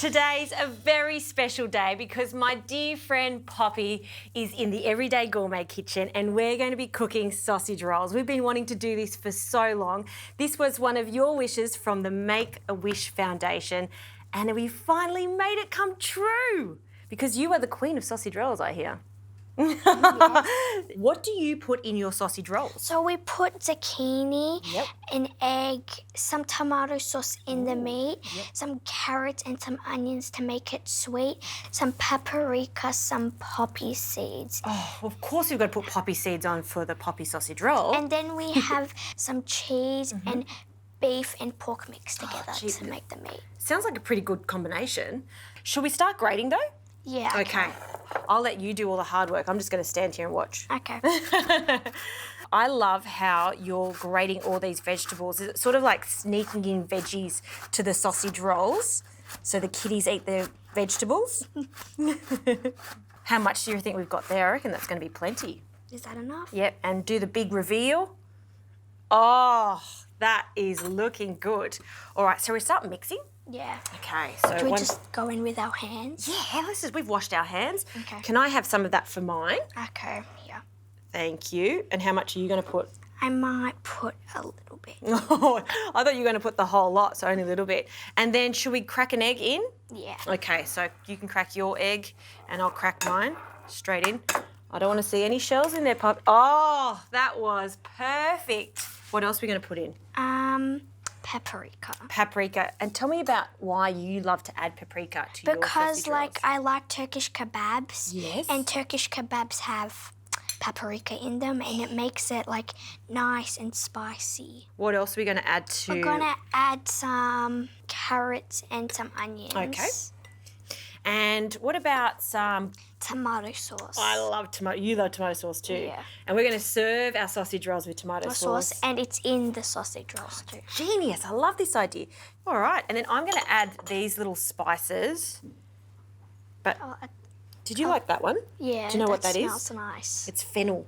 Today's a very special day because my dear friend Poppy is in the Everyday Gourmet kitchen and we're going to be cooking sausage rolls. We've been wanting to do this for so long. This was one of your wishes from the Make-A-Wish Foundation and we finally made it come true because you are the queen of sausage rolls, I hear. Yes. What do you put in your sausage rolls? So we put zucchini, Yep. an egg, some tomato sauce in the meat, Yep. some carrots and some onions to make it sweet, some paprika, some poppy seeds. Oh, of course we've got to put poppy seeds on for the poppy sausage roll. And then we have some cheese and beef and pork mixed together gee, to make the meat. Sounds like a pretty good combination. Should we start grating though? Yeah. Okay. I'll let you do all the hard work. I'm just going to stand here and watch. Okay. I love how you're grating all these vegetables. It's sort of like sneaking in veggies to the sausage rolls so the kiddies eat their vegetables. How much do you think we've got there? I reckon that's going to be plenty. Is that enough? Yep, and do the big reveal. Oh, that is looking good. All right, so we start mixing. Yeah. Okay, so Do we just go in with our hands? Yeah, we've washed our hands. Okay. Can I have some of that for mine? Okay, yeah. Thank you. And how much are you going to put? I might put a little bit. Oh, I thought you were going to put the whole lot, so only a little bit. And then should we crack an egg in? Yeah. Okay, so you can crack your egg and I'll crack mine straight in. I don't want to see any shells in there, Pop. Oh, that was perfect. What else are we going to put in? Paprika. Paprika. And tell me about why you love to add paprika to your Because sausage like rolls. I like Turkish kebabs. Yes. And Turkish kebabs have paprika in them and it makes it like nice and spicy. What else are we going to add to? We're gonna add some carrots and some onions. Okay. And what about some? Tomato sauce. I love tomato. You love tomato sauce too. Yeah. And we're going to serve our sausage rolls with tomato sauce. And it's in the sausage rolls too. Genius. I love this idea. All right. And then I'm going to add these little spices. But did you like that one? Yeah. Do you know what that is? Smells nice. It's fennel.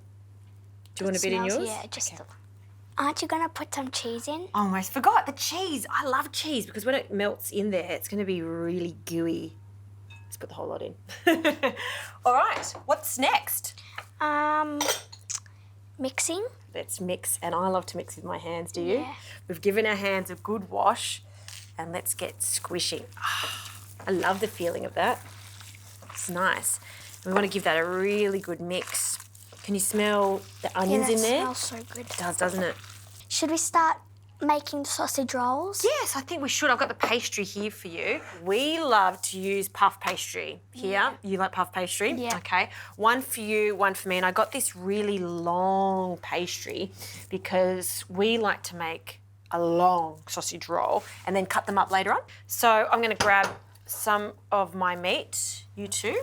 Do you want a bit in yours? Yeah, just. Okay. Aren't you gonna put some cheese in? I almost forgot the cheese. I love cheese because when it melts in there, it's going to be really gooey. Let's put the whole lot in. All right. What's next? Mixing. Let's mix, and I love to mix with my hands, do you? Yeah. We've given our hands a good wash, and let's get squishing. Ah, I love the feeling of that. It's nice. We want to give that a really good mix. Can you smell the onions in there? Smells so good. It does, doesn't it? Should we start making the sausage rolls? Yes, I think we should. I've got the pastry here for you. We love to use puff pastry here. Yeah. You like puff pastry? Yeah. Okay. One for you, one for me. And I got this really long pastry because we like to make a long sausage roll and then cut them up later on. So I'm going to grab some of my meat, you too.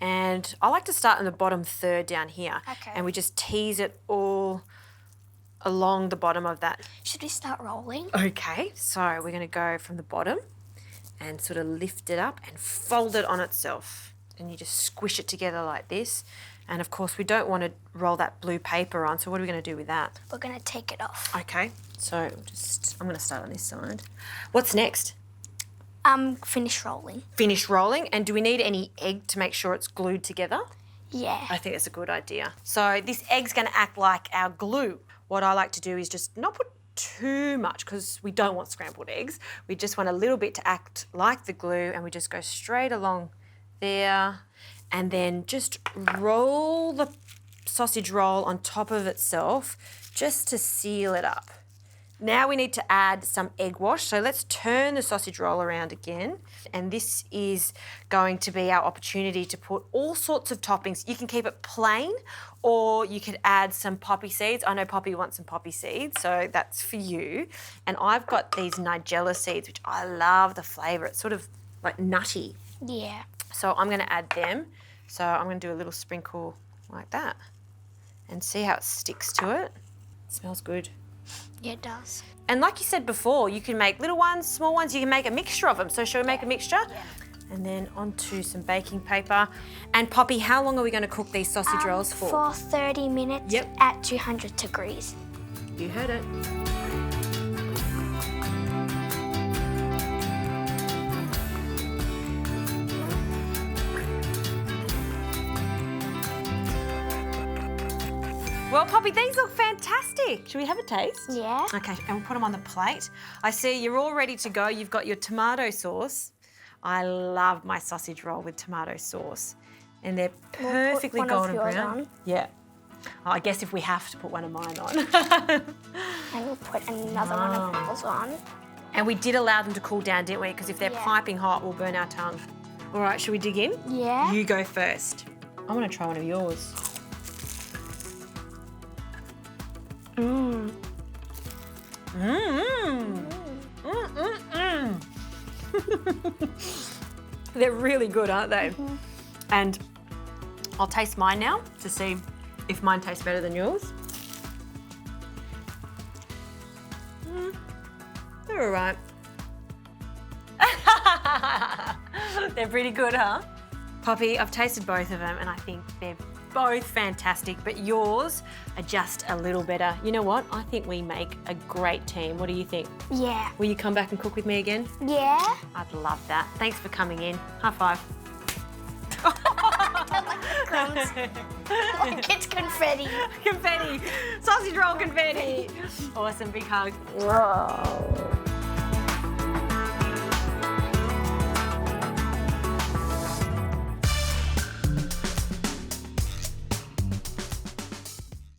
And I like to start in the bottom third down here. Okay. And we just tease it all along the bottom of that. Should we start rolling? Okay, so we're going to go from the bottom and sort of lift it up and fold it on itself. And you just squish it together like this. And of course, we don't want to roll that blue paper on, so what are we going to do with that? We're gonna take it off. Okay, so I'm going to start on this side. What's next? Finish rolling. Finish rolling. And do we need any egg to make sure it's glued together? Yeah. I think that's a good idea. So this egg's going to act like our glue. What I like to do is just not put too much because we don't want scrambled eggs. We just want a little bit to act like the glue and we just go straight along there and then just roll the sausage roll on top of itself just to seal it up. Now we need to add some egg wash. So let's turn the sausage roll around again. And this is going to be our opportunity to put all sorts of toppings. You can keep it plain or you could add some poppy seeds. I know Poppy wants some poppy seeds, so that's for you. And I've got these Nigella seeds, which I love the flavour. It's sort of like nutty. Yeah. So I'm going to add them. So I'm going to do a little sprinkle like that and see how it sticks to it. It smells good. Yeah, it does. And like you said before, you can make little ones, small ones, you can make a mixture of them. So shall we make a mixture? Yeah. And then onto some baking paper. And Poppy, how long are we going to cook these sausage rolls for? For 30 minutes Yep. at 200 degrees. You heard it. Well, Poppy, these look fantastic. Should we have a taste? Yeah. Okay, and we'll put them on the plate. I see you're all ready to go. You've got your tomato sauce. I love my sausage roll with tomato sauce. And they're perfectly one of golden yours brown. on. Yeah. Oh, I guess if we have to put one of mine on. And we'll put another one of yours on. And we did allow them to cool down, didn't we? Because if they're Yeah. piping hot, we'll burn our tongue. All right, should we dig in? Yeah. You go first. I want to try one of yours. Mmm. They're really good, aren't they? And I'll taste mine now to see if mine tastes better than yours. They're all right. They're pretty good, huh? Poppy, I've tasted both of them and I think they're both fantastic, but yours are just a little better. You know what? I think we make a great team. What do you think? Yeah. Will you come back and cook with me again? Yeah. I'd love that. Thanks for coming in. High five. Crumbs. Like it's confetti. Confetti. Sausage roll confetti. Awesome, big hug. Whoa.